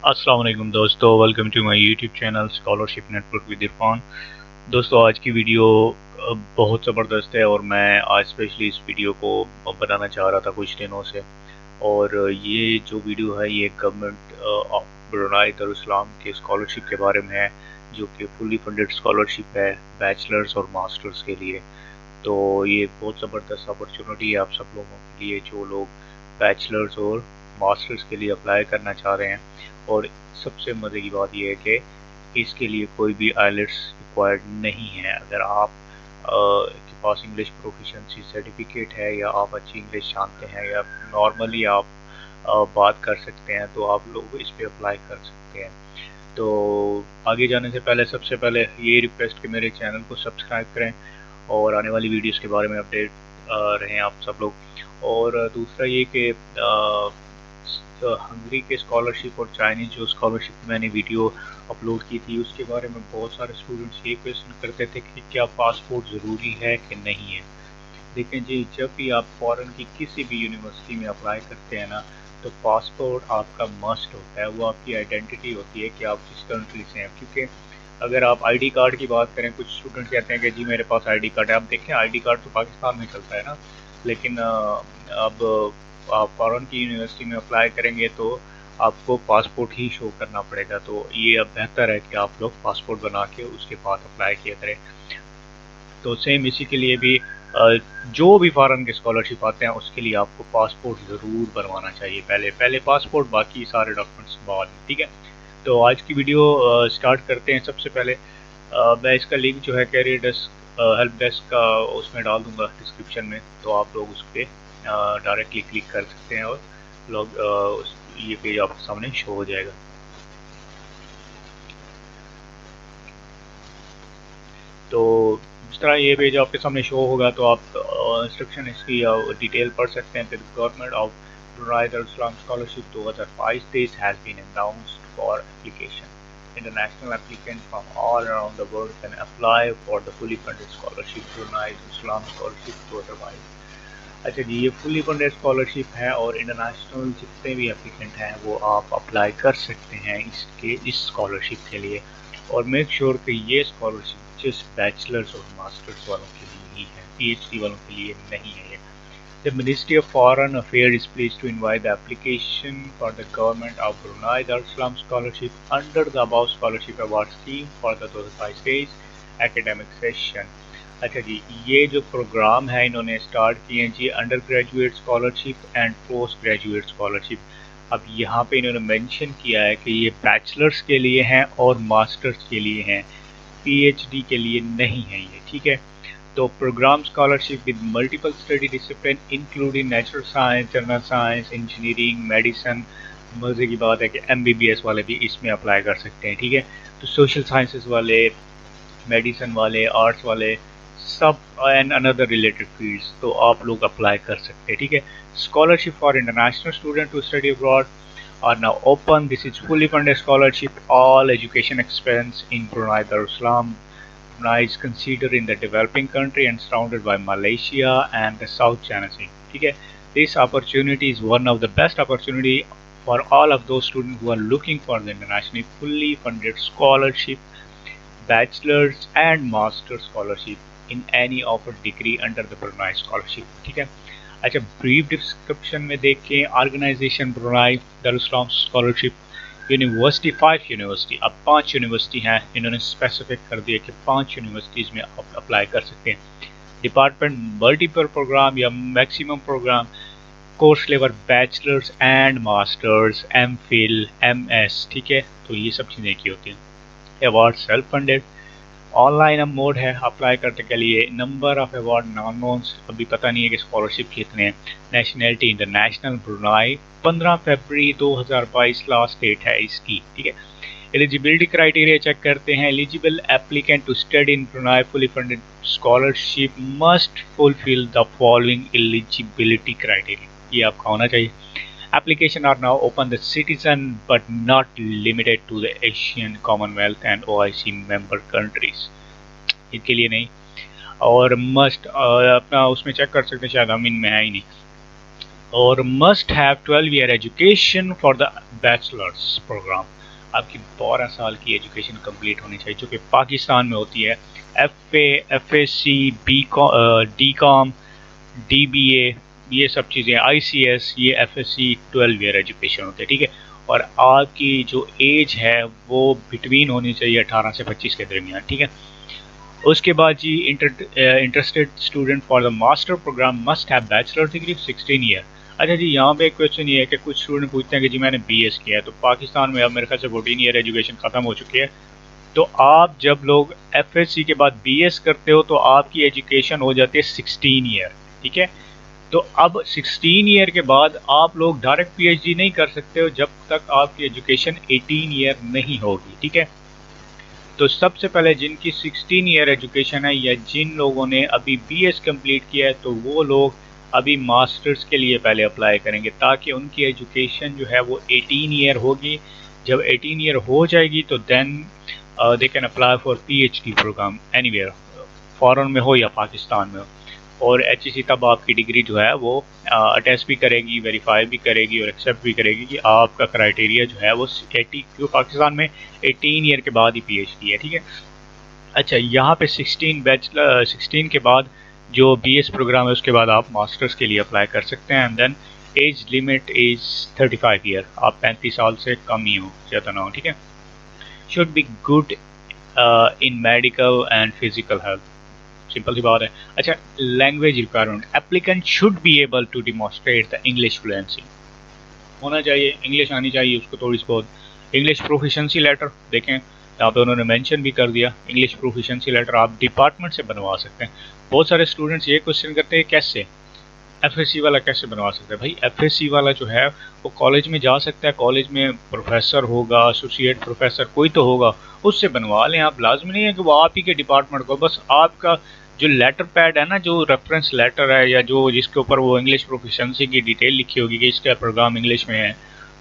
अस्सलाम वालेकुम दोस्तों, welcome to my YouTube channel scholarship network with Irfan. दोस्तों, आज की वीडियो बहुत ज़बरदस्त है और मैं आज स्पेशली इस वीडियो को बनाना चाह रहा था कुछ दिनों से। और ये जो वीडियो है ये गवर्नमेंट ऑफ ब्रुनाई दारुस्सलाम के स्कॉलरशिप के बारे में है, जो कि फुली फंडेड स्कॉलरशिप है बैचलर्स और मास्टर्स के लिए। तो ये बहुत ज़बरदस्त अपॉर्चुनिटी है आप सब लोगों के लिए जो लोग बैचलर्स और मास्टर्स के लिए अप्लाई करना चाह रहे हैं। और सबसे मज़े की बात यह है कि इसके लिए कोई भी आइलेट्स रिक्वायर्ड नहीं है। अगर आप के पास इंग्लिश प्रोफिशिएंसी सर्टिफिकेट है या आप अच्छी इंग्लिश जानते हैं या नॉर्मली आप बात कर सकते हैं तो आप लोग इस पर अप्लाई कर सकते हैं। तो आगे जाने से पहले सबसे पहले ये रिक्वेस्ट कि मेरे चैनल को सब्सक्राइब करें और आने वाली वीडियोस के बारे में अपडेट रहें आप सब लोग। और दूसरा ये कि हंगरी के स्कॉलरशिप और चाइनीज़ जो स्कॉलरशिप की मैंने वीडियो अपलोड की थी उसके बारे में बहुत सारे स्टूडेंट्स ये क्वेश्चन करते थे कि क्या पासपोर्ट ज़रूरी है कि नहीं है। देखें जी, जब भी आप फॉरेन की किसी भी यूनिवर्सिटी में अप्लाई करते हैं ना तो पासपोर्ट आपका मस्ट होता है। वो आपकी आइडेंटिटी होती है कि आप किस कंट्री से हैं। क्योंकि अगर आप आईडी कार्ड की बात करें, कुछ स्टूडेंट कहते हैं कि जी मेरे पास आईडी कार्ड है। आप देखें, आईडी कार्ड तो पाकिस्तान में चलता है ना, लेकिन अब आप फॉरेन की यूनिवर्सिटी में अप्लाई करेंगे तो आपको पासपोर्ट ही शो करना पड़ेगा। तो ये अब बेहतर है कि आप लोग पासपोर्ट बना के उसके बाद अप्लाई किया करें। तो सेम इसी के लिए भी जो भी फॉरेन के स्कॉलरशिप आते हैं उसके लिए आपको पासपोर्ट ज़रूर बनवाना चाहिए। पहले पासपोर्ट, बाकी सारे डॉक्यूमेंट्स बाद में, ठीक है। तो आज की वीडियो स्टार्ट करते हैं। सबसे पहले मैं इसका लिंक जो है कैरियर डेस्क हेल्प डेस्क का उसमें डाल दूंगा डिस्क्रिप्शन में, तो आप लोग उस पर डायरेक्टली क्लिक कर सकते हैं और लोग ये पेज आपके सामने शो हो जाएगा। तो जिस तरह ये पेज आपके सामने शो होगा तो आप इंस्ट्रक्शन इसकी डिटेल पढ़ सकते हैं। Government of Brunei Darussalam scholarship 2022 has been announced for application. International applicants from all around the world can apply for the fully funded scholarship Brunei Darussalam Scholarship 2022। अच्छा जी, ये फुली फंडेड स्कॉलरशिप है और international जितने भी applicant हैं वो आप apply कर सकते हैं इस स्कॉलरशिप के लिए। और मेक श्योर कि ये स्कॉलरशिप जस्ट बैचलर्स और मास्टर्स वालों के लिए ही है, पीएचडी वालों के लिए नहीं है ये। The Ministry of Foreign Affairs is pleased to invite the application for the Government of Brunei Darussalam Scholarship under the above scholarship award scheme for the 2022 academic session। अच्छा जी, ये जो प्रोग्राम है इन्होंने स्टार्ट किए हैं जी, undergraduate scholarship and postgraduate scholarship. अब यहाँ पे इन्होंने मेंशन किया है कि ये बैचलर्स के लिए हैं और मास्टर्स के लिए हैं, पीएचडी के लिए नहीं है ये, ठीक है। तो program scholarship with multiple study discipline including natural science, general science, engineering, medicine. मज़े की बात है कि एमबीबीएस वाले भी इसमें अप्लाई कर सकते हैं, ठीक है। तो सोशल साइंसेस वाले, मेडिसिन वाले, आर्ट्स वाले, सब एंड अनदर रिलेटेड फील्ड्स, तो आप लोग अप्लाई कर सकते हैं, ठीक है। Scholarship for international student to study abroad are now open. This is fully funded scholarship. All education expense in Brunei Darussalam. Brunei is considered in the developing country and surrounded by Malaysia and the South China Sea. ठीक है, this opportunity is one of the best opportunity for all of those students who are looking for the internationally fully funded scholarship, bachelor's and master's scholarship in any offered degree under the Brunei scholarship। ठीक है। अच्छा, brief description में देखें, organization Brunei Darussalam scholarship university, 5 university, अब 5 university हैं, इन्होंने specific कर दिया कि 5 यूनिवर्सिटीज़ में आप अप्लाई कर सकते हैं। डिपार्टमेंट मल्टीपल प्रोग्राम या maximum program, course level bachelors and masters, MPhil, MS, ठीक है। तो ये सब चीज़ें की होती हैं। अवार्ड सेल्फ फंडेड, ऑनलाइन अब मोड है अप्लाई करने के लिए। Number of award non knowns, अभी पता नहीं है कि स्कॉलरशिप कितने हैं। नेशनैलिटी इंटरनेशनल ब्रुनाई, 15 फरवरी 2022 लास्ट डेट है इसकी, ठीक है। एलिजिबिलिटी क्राइटेरिया चेक करते हैं। Eligible applicant to study in Brunei fully funded scholarship must fulfil the following eligibility criteria, ये आपका होना चाहिए। Applications are now open to citizen but not limited to the Asian Commonwealth and OIC member countries, इनके लिए नहीं। और must अपना उसमें चेक कर सकते हैं, शायद हम इनमें है ही नहीं। और must have 12 year education for the bachelors program. आपकी 12 साल की एजुकेशन कंप्लीट होनी चाहिए, जो कि पाकिस्तान में होती है FA, FSC, D.Com, DBA, ये सब चीज़ें, ICS, ये FSC 12 ईयर एजुकेशन होते हैं, ठीक है। और आपकी जो एज है वो बिटवीन होनी चाहिए 18 से 25 के दरमियान, ठीक है। उसके बाद जी interested student for the master program must have bachelor degree 16 year. अच्छा जी, यहाँ पे एक क्वेश्चन ये है कि कुछ स्टूडेंट पूछते हैं कि जी मैंने BS किया है, तो पाकिस्तान में अब मेरे ख्याल से 14 ईयर एजुकेशन ख़त्म हो चुकी है। तो आप जब लोग FSC के बाद BS करते हो तो आपकी एजुकेशन हो जाती है 16 ईयर, ठीक है। तो अब 16 ईयर के बाद आप लोग डायरेक्ट PhD नहीं कर सकते हो जब तक आपकी एजुकेशन 18 ईयर नहीं होगी, ठीक है। तो सबसे पहले जिनकी 16 ईयर एजुकेशन है या जिन लोगों ने अभी BS कंप्लीट किया है, तो वो लोग अभी मास्टर्स के लिए पहले अप्लाई करेंगे, ताकि उनकी एजुकेशन जो है वो 18 ईयर होगी। जब 18 ईयर हो जाएगी तो then they can apply for PhD program anywhere, foreign में हो या पाकिस्तान में हो। और HEC तब आपकी डिग्री जो है वो अटेस्ट भी करेगी, वेरीफाई भी करेगी और एक्सेप्ट भी करेगी कि आपका क्राइटेरिया जो है वो 80, क्यों पाकिस्तान में 18 ईयर के बाद ही PhD है, ठीक है। अच्छा, यहाँ पे 16 के बाद जो BS प्रोग्राम है उसके बाद आप मास्टर्स के लिए अप्लाई कर सकते हैं। And then age limit is 35 year, आप 35 साल से कम ही हो, ज़्यादा ना हो, ठीक है। Should be good in medical and physical health, simple सी बात है। अच्छा, language requirement, applicant should be able to demonstrate the English fluency, होना चाहिए, इंग्लिश आनी चाहिए उसको थोड़ी सी बहुत। इंग्लिश प्रोफिशेंसी लेटर देखें, यहाँ पे उन्होंने मेंशन भी कर दिया, इंग्लिश प्रोफिशेंसी लेटर आप डिपार्टमेंट से बनवा सकते हैं। बहुत सारे स्टूडेंट्स ये क्वेश्चन करते हैं कैसे FSC वाला कैसे बनवा सकते हैं। भाई FSC वाला जो है वो कॉलेज में जा सकता है, कॉलेज में प्रोफेसर होगा, एसोसिएट प्रोफेसर कोई तो होगा, उससे बनवा लें आप। लाजमी नहीं है कि वो आप ही के डिपार्टमेंट को, बस आपका जो लेटर पैड है ना, जो रेफरेंस लेटर है या जो जिसके ऊपर वो इंग्लिश प्रोफिशेंसी की डिटेल लिखी होगी कि इसका प्रोग्राम इंग्लिश में है,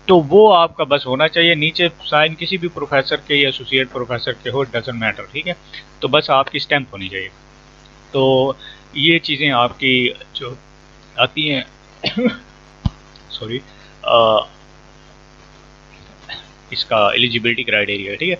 तो वो आपका बस होना चाहिए। नीचे साइन किसी भी प्रोफेसर के या एसोसिएट प्रोफेसर के हो, डजंट मैटर, ठीक है। तो बस आपकी स्टैंप होनी चाहिए। तो ये चीज़ें आपकी जो आती हैं सॉरी इसका एलिजिबिलिटी क्राइटेरिया, ठीक है।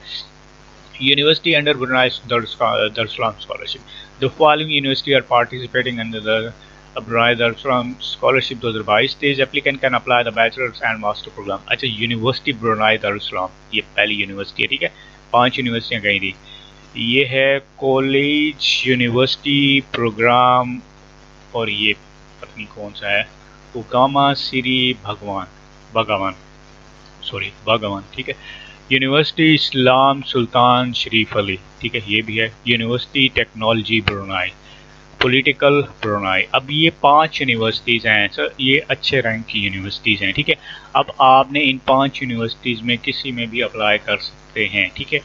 University under Brunei Darussalam scholarship, the following university are participating under the Brunei Darussalam scholarship 2022 तेज applicant can apply the bachelors and master program. अच्छा, यूनिवर्सिटी Brunei Darussalam ये पहली यूनिवर्सिटी है, ठीक है। 5 यूनिवर्सिटियाँ कहीं थी, ये है कॉलेज यूनिवर्सिटी प्रोग्राम, और ये पत्नी कौन सा है, उकामा श्री भगवान, ठीक है। यूनिवर्सिटी इस्लाम सुल्तान शरीफ अली, ठीक है, ये भी है। University technology Brunei, political Brunei. अब ये 5 यूनिवर्सिटीज़ हैं सर, ये अच्छे रैंक की यूनिवर्सिटीज़ हैं, ठीक है। अब आपने इन 5 यूनिवर्सिटीज़ में किसी में भी अप्लाई कर सकते हैं, ठीक है।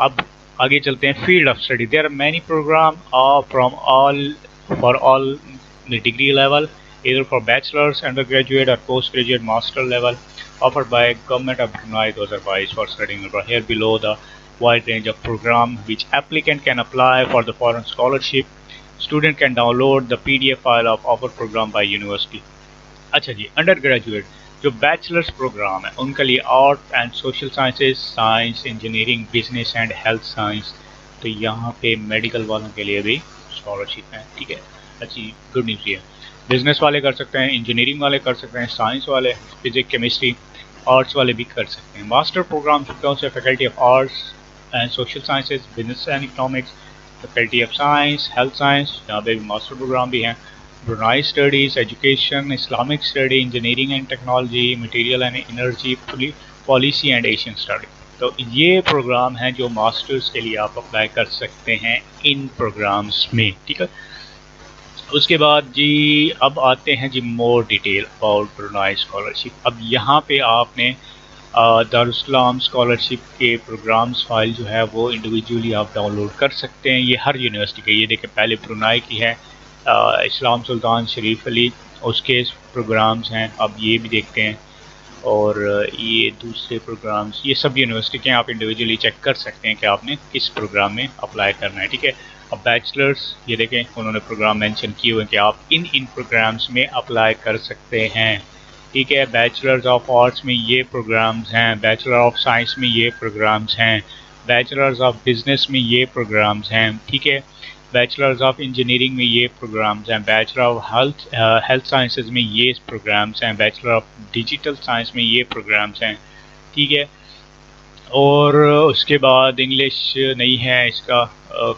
अब आगे चलते हैं, field of study, there are many program from all for all degree level, either for bachelor's, undergraduate or postgraduate master level, offered by Government of Brunei 2022 for studying abroad. Here below the wide range of program which applicant can apply for the foreign scholarship. Student can download the PDF file of offered program by university. अच्छा जी, undergraduate जो bachelors programme है उनके लिए art and social sciences, science, engineering, business and health science, तो यहाँ पे medical वालों के लिए भी स्कॉलरशिप है, ठीक है। अच्छी गुड न्यूज़ ये है। बिजनेस वाले कर सकते हैं, इंजीनियरिंग वाले कर सकते हैं, साइंस वाले, फिजिक्स, केमिस्ट्री, आर्ट्स वाले भी कर सकते हैं। मास्टर प्रोग्राम कौन से, faculty of arts and social sciences, business and economics, faculty of science, health science, यहाँ पे भी मास्टर प्रोग्राम भी हैं। Brunei studies, education, Islamic study, engineering and technology, material and energy policy and Asian study. तो ये programme हैं जो masters के लिए आप अप्लाई कर सकते हैं इन प्रोग्राम्स में, ठीक है। उसके बाद जी अब आते हैं जी more detail about Brunei scholarship. अब यहाँ पे आपने दारुस्सलाम स्कॉलरशिप के प्रोग्राम्स फाइल जो है वो इंडिविजुअली आप डाउनलोड कर सकते हैं। ये हर यूनिवर्सिटी के, ये देखें पहले ब्रुनाई की है इस्लाम सुल्तान शरीफ अली, उसके प्रोग्राम्स हैं, अब ये भी देखते हैं। और ये दूसरे प्रोग्राम्स, ये सब यूनिवर्सिटी के आप इंडिविजुअली चेक कर सकते हैं कि आपने किस प्रोग्राम में अप्लाई करना है, ठीक है। अब बैचलर्स, ये देखें उन्होंने प्रोग्राम मेंशन किए हुए हैं कि आप इन प्रोग्राम्स में अप्लाई कर सकते हैं, ठीक है। बैचलर्स ऑफ आर्ट्स में ये प्रोग्राम्स हैं, बैचलर ऑफ साइंस में ये प्रोग्राम्स हैं, बैचलर्स ऑफ बिजनेस में ये प्रोग्राम्स हैं, ठीक है। बैचलर्स ऑफ इंजीनियरिंग में ये प्रोग्राम्स हैं, बैचलर ऑफ हेल्थ साइंसेज में ये प्रोग्राम्स हैं, बैचलर ऑफ डिजिटल साइंस में ये प्रोग्राम्स हैं, ठीक है। और उसके बाद इंग्लिश नहीं है इसका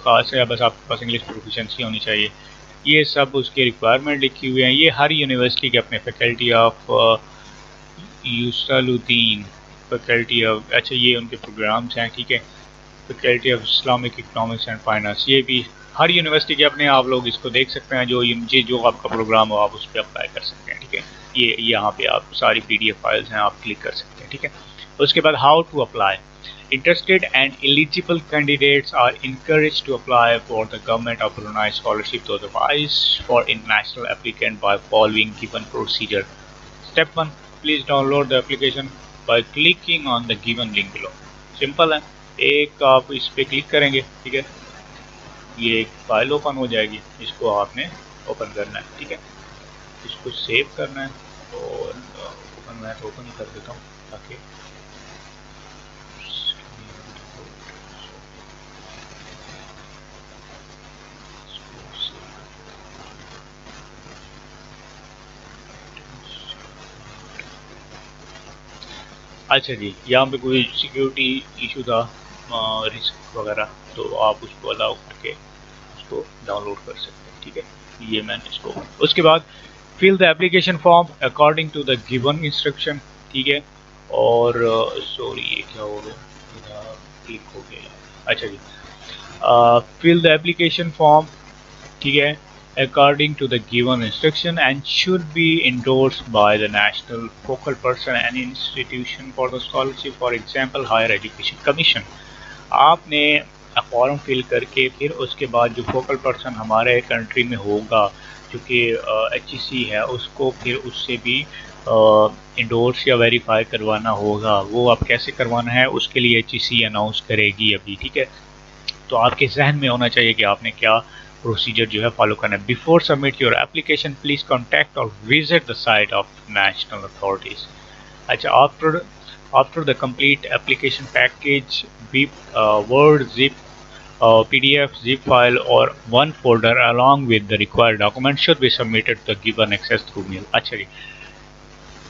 खास है, बस आपके पास इंग्लिश प्रोफिशेंसी होनी चाहिए। ये सब उसके रिक्वायरमेंट लिखी हुई हैं। ये हर यूनिवर्सिटी के अपने फैकल्टी ऑफ यूसलुद्दीन, फैकल्टी ऑफ, अच्छा ये उनके प्रोग्राम्स हैं, ठीक है। Faculty of Islamic economics and finance, ये भी हर यूनिवर्सिटी के अपने, आप लोग इसको देख सकते हैं। जो आपका प्रोग्राम हो आप उस पर अप्लाई कर सकते हैं, ठीक है। ये यहाँ पे आप सारी PDF फाइल्स हैं, आप क्लिक कर सकते हैं, ठीक है। उसके बाद how to apply. Interested and eligible candidates are encouraged to apply for the Government of Brunei Scholarship 2022 for international applicant by following given procedure. Step 1. Please download the application by clicking on the given link below. Simple है, एक आप इस पर click करेंगे, ठीक है। ये एक फाइल ओपन हो जाएगी, इसको आपने ओपन करना है, ठीक है। इसको सेव करना है और मैं तो ओपन ही कर देता हूँ ताकि अच्छा जी, यहाँ पे कोई सिक्योरिटी इशू था, रिस्क वगैरह, तो आप उसको अलाउ करके उसको डाउनलोड कर सकते हैं, ठीक है। ये मैंने इसको, उसके बाद fill the application form according to the given instruction, ठीक है। और सॉरी ये क्या हो गया, क्लिक हो गया, अच्छा जी। फिल द एप्लीकेशन फॉर्म, ठीक है, according to the given instruction and should be endorsed by the national focal person and institution for the scholarship, for example higher education commission। आपने फॉर्म फिल करके फिर उसके बाद जो फोकल पर्सन हमारे country में होगा, जो कि HEC है, उसको फिर उससे भी इंडोर्स या वेरीफाई करवाना होगा। वो आप कैसे करवाना है उसके लिए HEC अनाउंस करेगी अभी, ठीक है। तो आपके जहन में होना चाहिए कि आपने क्या प्रोसीजर जो है फॉलो करना है। Before submit your application please contact और visit the site of national authorities. अच्छा, after the complete application package word, zip, PDF, zip file or one folder along with the required document should be submitted to the given access through mail। अच्छा जी,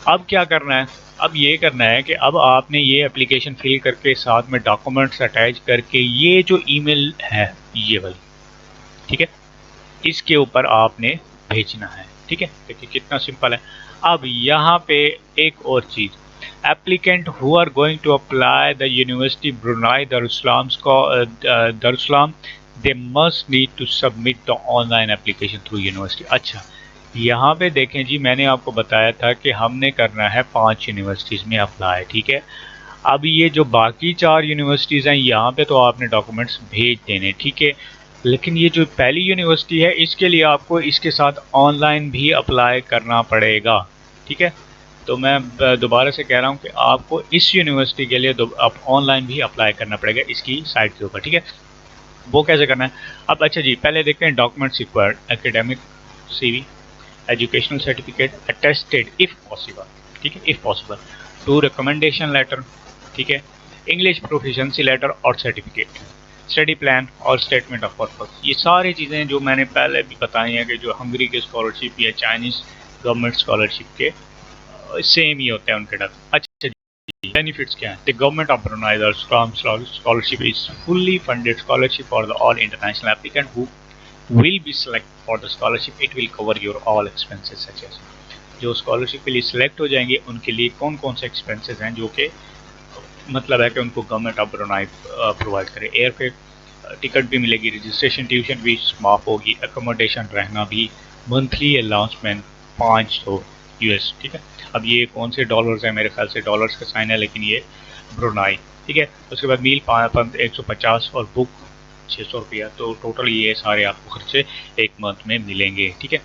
अब क्या करना है, अब ये करना है कि अब आपने ये एप्लीकेशन फिल करके साथ में डॉक्यूमेंट्स अटैच करके ये जो ईमेल है ये वाली, ठीक है, इसके ऊपर आपने भेजना है, ठीक है। देखिए कितना सिंपल है। अब यहाँ पे एक और चीज़, applicant who are going to apply the university Brunei Darussalam they must need to submit the online application through university. अच्छा, यहाँ पे देखें जी, मैंने आपको बताया था कि हमने करना है 5 यूनिवर्सिटीज़ में अप्लाई, ठीक है। अब ये जो बाकी 4 यूनिवर्सिटीज़ हैं यहाँ पे तो आपने डॉक्यूमेंट्स भेज देने, ठीक है। लेकिन ये जो पहली यूनिवर्सिटी है इसके लिए आपको इसके साथ ऑनलाइन भी अप्लाई करना पड़ेगा, ठीक है। तो मैं दोबारा से कह रहा हूँ कि आपको इस यूनिवर्सिटी के लिए आप ऑनलाइन भी अप्लाई करना पड़ेगा इसकी साइट के ऊपर, ठीक है। वो कैसे करना है अब, अच्छा जी, पहले देखते हैं documents required. Academic CV, educational certificate attested if possible, ठीक है, इफ़ पॉसिबल, 2 रिकमेंडेशन लेटर, ठीक है, इंग्लिश प्रोफिशिएंसी लेटर और सर्टिफिकेट, स्टडी प्लान और स्टेटमेंट ऑफ पर्पस। ये सारी चीज़ें जो मैंने पहले भी बताई हैं कि जो हंगरी के स्कॉलरशिप या चाइनीज़ गवर्नमेंट स्कॉलरशिप के सेम ही होते हैं उनके डॉक्यूमेंट। अच्छा, बेनिफिट्स क्या हैं? The government of Brunei Darussalam scholarship is fully funded scholarship for the all international applicant who will be select for the scholarship, it will cover your all expenses such as, जो scholarship के लिए select हो जाएंगे उनके लिए कौन कौन से एक्सपेंसेस हैं जो कि मतलब है कि उनको गवर्नमेंट ऑफ ब्रुनाई प्रोवाइड करे। एयरफेयर टिकट भी मिलेगी, रजिस्ट्रेशन ट्यूशन भी माफ होगी, अकोमोडेशन रहना भी, मंथली अलाउंसमेंट 500 US, ठीक है। अब ये कौन से डॉलर्स हैं, मेरे ख्याल से डॉलर्स का साइन है लेकिन ये ब्रुनाई, ठीक है। उसके बाद मील 150 और बुक 600 रुपया, तो टोटल ये सारे आपको खर्चे एक मंथ में मिलेंगे, ठीक है।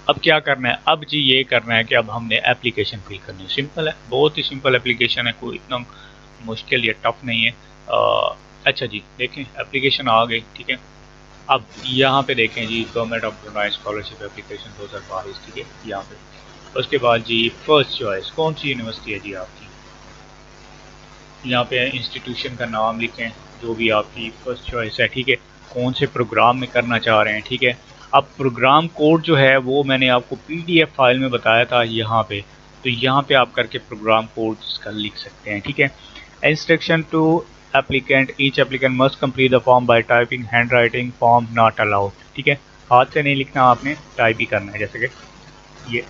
अब क्या करना है, अब जी ये करना है कि अब हमने एप्लीकेशन फिल करनी है। सिंपल है, बहुत ही सिंपल एप्लीकेशन है, कोई इतना मुश्किल या टफ नहीं है। अच्छा जी, देखें एप्लीकेशन आ गई, ठीक है। अब यहाँ पे देखें जी, government of Brunei scholarship application 2022, ठीक है, यहाँ पे। उसके बाद जी फर्स्ट चॉइस कौन सी यूनिवर्सिटी है जी आपकी, यहाँ पे इंस्टीट्यूशन का नाम लिखें, जो भी आपकी फर्स्ट चॉइस है, ठीक है, कौन से प्रोग्राम में करना चाह रहे हैं, ठीक है। अब प्रोग्राम कोड जो है वो मैंने आपको PDF फाइल में बताया था यहाँ पे, तो यहाँ पे आप करके प्रोग्राम कोड इसका लिख सकते हैं, ठीक है। Instruction to applicant, each applicant must complete the form by typing, hand writing form not allowed, ठीक है। हाथ से नहीं लिखना, आपने टाइप ही करना है, जैसे कि ये,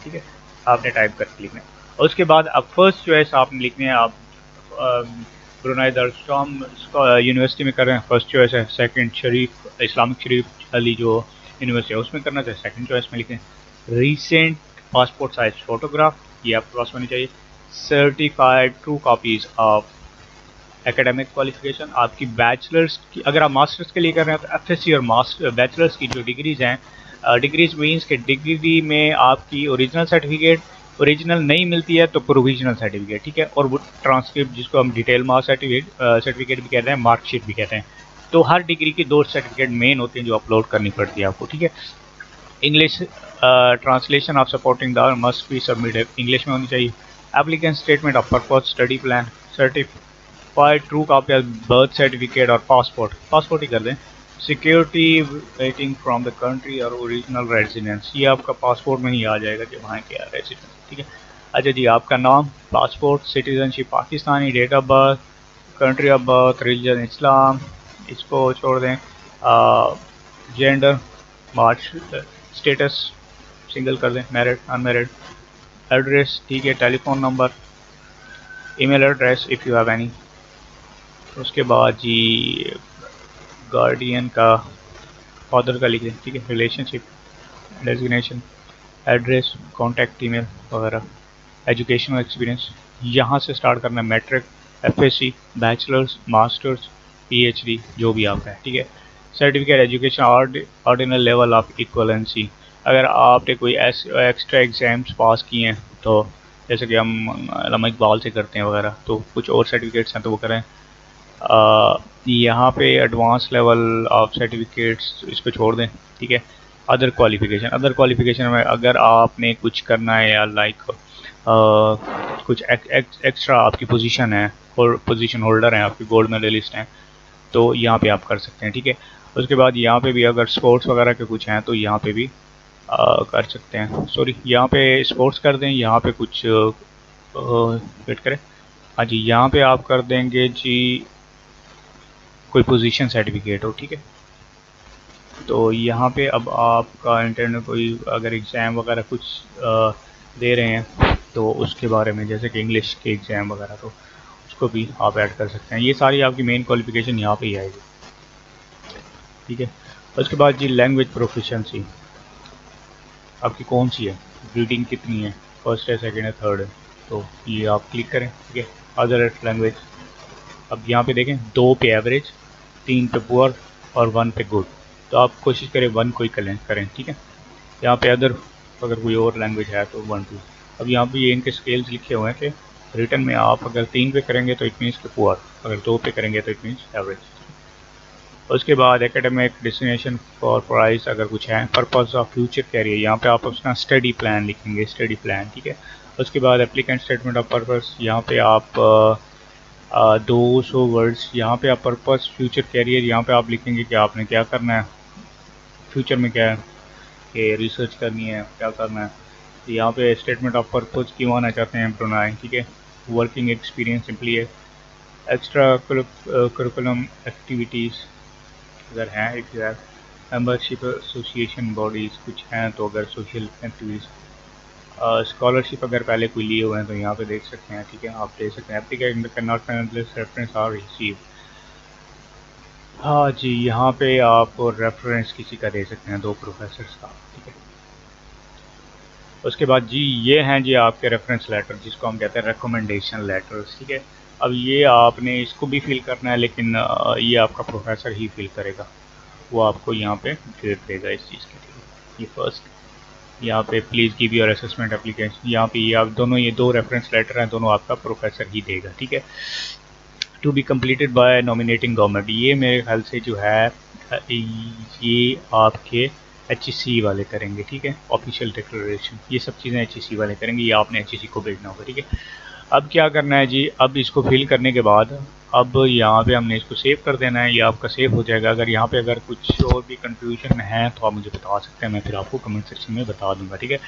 ठीक है, आपने टाइप करके लिखना है। और उसके बाद अब फर्स्ट चॉइस आपने लिखनी है, आप ब्रुनाई दारुस्सलाम यूनिवर्सिटी में कर रहे हैं, फर्स्ट चॉइस है। सेकंड शरीफ इस्लामिक शरीफ अली जो यूनिवर्सिटी है उसमें करना चाहिए, सेकंड चॉइस में लिखें। रीसेंट पासपोर्ट साइज फोटोग्राफ, ये आपके पास होनी चाहिए। Certified true copies of academic qualification, आपकी बैचलर्स की, अगर आप मास्टर्स के लिए कर रहे हैं तो FSC और मास्टर बैचलर्स की जो डिग्रीज़ हैं, डिग्रीज मीन्स के डिग्री में आपकी ओरिजिनल सर्टिफिकेट, ओरिजिनल नहीं मिलती है तो प्रोविजनल सर्टिफिकेट, ठीक है, और वो ट्रांसक्रिप्ट जिसको हम डिटेल मार्क्स सर्टिफिकेट भी कहते हैं, मार्कशीट भी कहते हैं। तो हर डिग्री की 2 सर्टिफिकेट मेन होते हैं जो अपलोड करनी पड़ती है आपको, ठीक है। English translation of supporting the must be submitted, English में होनी चाहिए। Applicant statement of purpose, study plan, certified true copy of birth certificate और पासपोर्ट ही कर दें। Security waiting from the country और ओरिजिनल रेजिडेंस, ये आपका पासपोर्ट में ही आ जाएगा कि वहाँ क्या रेजिडेंस, ठीक है। अच्छा जी, आपका नाम, passport, citizenship Pakistani, date of birth, country of birth, religion Islam, इसको छोड़ दें। जेंडर, मार्च, स्टेटस सिंगल कर दें, मैरिड, अनमैरिड, एड्रेस, ठीक है, telephone number, email address if you have any. उसके बाद जी गार्डियन का, फादर का लिख दें, ठीक है। Relationship, designation, address, contact email वगैरह। एजुकेशनल एक्सपीरियंस, यहाँ से स्टार्ट करना है, matric, FSC, bachelors, masters, PhD जो भी आपका है, ठीक है। Certificate education ordinal level of equivalency, अगर आपने कोई एक्स्ट्रा एग्जाम्स पास किए हैं तो जैसे कि हम अल्लामा इकबाल से करते हैं वगैरह, तो कुछ और सर्टिफिकेट्स हैं तो वो करें। यहाँ पे एडवांस लेवल ऑफ सर्टिफिकेट्स इसको छोड़ दें, ठीक है। अदर क्वालिफिकेशन में अगर आपने कुछ करना है या लाइक कुछ एक्स्ट्रा आपकी पोजीशन है और पोजीशन होल्डर हैं, आपके गोल्ड मेडलिस्ट हैं, तो यहाँ पे आप कर सकते हैं, ठीक है। उसके बाद यहाँ पे भी अगर स्पोर्ट्स वगैरह के कुछ हैं तो यहाँ पे भी कर सकते हैं। सॉरी, यहाँ पे स्पोर्ट्स कर दें, यहाँ पे कुछ वेट करें, हाँ जी, यहाँ पे आप कर देंगे जी कोई पोजीशन सर्टिफिकेट हो, ठीक है। तो यहाँ पे अब आपका इंटरनल कोई अगर एग्ज़ाम वगैरह कुछ दे रहे हैं तो उसके बारे में, जैसे कि इंग्लिश के एग्ज़ाम वगैरह, तो उसको भी आप ऐड कर सकते हैं। ये सारी आपकी मेन क्वालिफिकेशन यहाँ पे ही आएगी, ठीक है। उसके बाद जी लैंग्वेज प्रोफिशेंसी आपकी कौन सी है, रीडिंग कितनी है, फर्स्ट है, सेकेंड है, थर्ड है, तो ये आप क्लिक करें, ठीक है। अदर लैंग्वेज, अब यहाँ पे देखें 2 पे एवरेज, 3 पे पुअर और 1 पे गुड, तो आप कोशिश करें 1 को ही करें, ठीक है। यहाँ पे अदर अगर कोई और लैंग्वेज है तो 1 2। अब यहाँ पे ये इनके स्केल्स लिखे हुए हैं कि रिटर्न में आप अगर 3 पे करेंगे तो इट मीन्स के पुअर, अगर 2 पे करेंगे तो इट मीन्स एवरेज। उसके बाद एकेडमिक डेस्टिनेशन फॉर प्राइस अगर कुछ है, पर्पस ऑफ फ्यूचर कैरियर, यहाँ पे आप अपना स्टडी प्लान लिखेंगे, स्टडी प्लान, ठीक है। उसके बाद एप्लीकेंट स्टेटमेंट ऑफ पर्पस, यहाँ पे आप 200 वर्ड्स, यहाँ पे आप पर्पस फ्यूचर कैरियर, यहाँ पे आप लिखेंगे कि आपने क्या करना है फ्यूचर में, क्या है कि रिसर्च करनी है, क्या करना है। तो यहाँ पे स्टेटमेंट ऑफ पर्पस क्यों आना चाहते हैं ब्रुनाई, ठीक है। वर्किंग एक्सपीरियंस सिंपली है। एक्स्ट्रा करिकुलम एक्टिविटीज़ अगर हैं, if you have membership association bodies कुछ हैं तो अगर सोशल एक्टिविटीज़, स्कॉलरशिप अगर पहले कोई लिए हुए हैं तो यहाँ पे देख सकते हैं, ठीक है, आप दे सकते हैं। Application can not reference or receive, हाँ जी, यहाँ पे आप रेफरेंस किसी का दे सकते हैं, 2 प्रोफेसर्स का, ठीक है। उसके बाद जी ये हैं जी आपके रेफरेंस लेटर, जिसको हम कहते हैं रिकमेंडेशन लेटर्स, ठीक है। अब ये आपने इसको भी फिल करना है, लेकिन ये आपका प्रोफेसर ही फिल करेगा, वो आपको यहाँ पे ग्रेड देगा इस चीज़ के लिए। ये फर्स्ट, यहाँ पे please give your assessment application, यहाँ पे ये आप दोनों, ये 2 रेफरेंस लेटर हैं, दोनों आपका प्रोफेसर ही देगा, ठीक है। To be completed by nominating government, ये मेरे ख्याल से जो है ये आपके HEC वाले करेंगे, ठीक है, ऑफिशियल डिक्लेरेशन, ये सब चीज़ें HEC वाले करेंगे, ये आपने HEC को भेजना होगा, ठीक है। अब क्या करना है जी, अब इसको फिल करने के बाद अब यहाँ पे हमने इसको सेव कर देना है, ये आपका सेव हो जाएगा। अगर यहाँ पे अगर कुछ और भी कंफ्यूजन है तो आप मुझे बता सकते हैं, मैं फिर आपको कमेंट सेक्शन में बता दूंगा, ठीक है।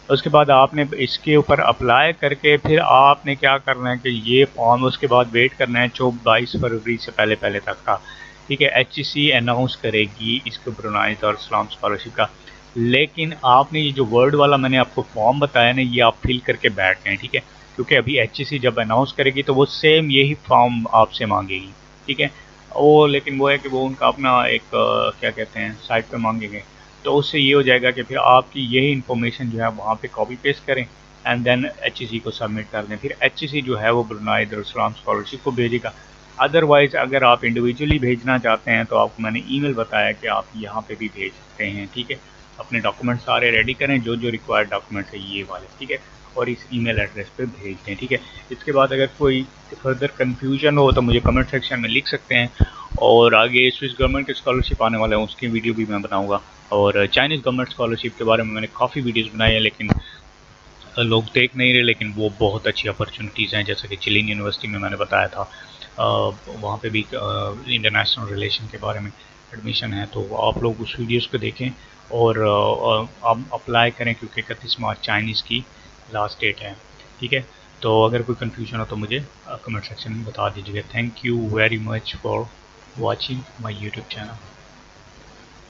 उसके बाद आपने इसके ऊपर अप्लाई करके फिर आपने क्या करना है कि ये फॉर्म उसके बाद वेट करना है 22 फरवरी से पहले पहले तक का, ठीक है। HEC अनाउंस करेगी इसको ब्रुनाई दारुल स्कॉलरशिप का। लेकिन आपने ये जो वर्ड वाला मैंने आपको फॉर्म बताया ना, ये आप फिल करके बैठ गए, ठीक है, क्योंकि अभी HEC जब अनाउंस करेगी तो वो सेम यही फॉर्म आपसे मांगेगी, ठीक है। वो लेकिन वो है कि वो उनका अपना एक क्या कहते हैं साइट पे मांगेंगे, तो उससे ये हो जाएगा कि फिर आपकी यही इन्फॉर्मेशन जो है वहाँ पे कॉपी पेस्ट करें एंड देन HEC को सबमिट कर दें। फिर HEC जो है वो ब्रुनाई दारुल स्कॉलरशिप को भेजेगा। अदरवाइज़ अगर आप इंडिविजुअली भेजना चाहते हैं तो आपको मैंने ईमेल बताया कि आप यहाँ पे भी भेज सकते हैं, ठीक है। अपने डॉक्यूमेंट सारे रेडी करें, जो जो रिक्वायर्ड डॉक्यूमेंट्स है ये वाले, ठीक है, और इस ईमेल एड्रेस पे भेज दें, ठीक है। इसके बाद अगर कोई फर्दर कन्फ्यूजन हो तो मुझे कमेंट सेक्शन में लिख सकते हैं। और आगे स्विस गवर्नमेंट के स्कॉलरशिप आने वाले हैं, उसकी वीडियो भी मैं बनाऊँगा। और चाइनीज़ गवर्नमेंट स्कॉलरशिप के बारे में मैंने काफ़ी वीडियोज़ बनाई हैं, लेकिन लोग देख नहीं रहे, लेकिन वो बहुत अच्छी अपॉर्चुनिटीज़ हैं, जैसे कि चिलिन यूनिवर्सिटी में मैंने बताया था, वहाँ पे भी इंटरनेशनल रिलेशन के बारे में एडमिशन है, तो आप लोग उस वीडियोस को देखें और आप अप्लाई करें, क्योंकि 31 मार्च चाइनीज़ की लास्ट डेट है, ठीक है। तो अगर कोई कन्फ्यूजन हो तो मुझे कमेंट सेक्शन में बता दीजिएगा। Thank you very much for watching my YouTube channel.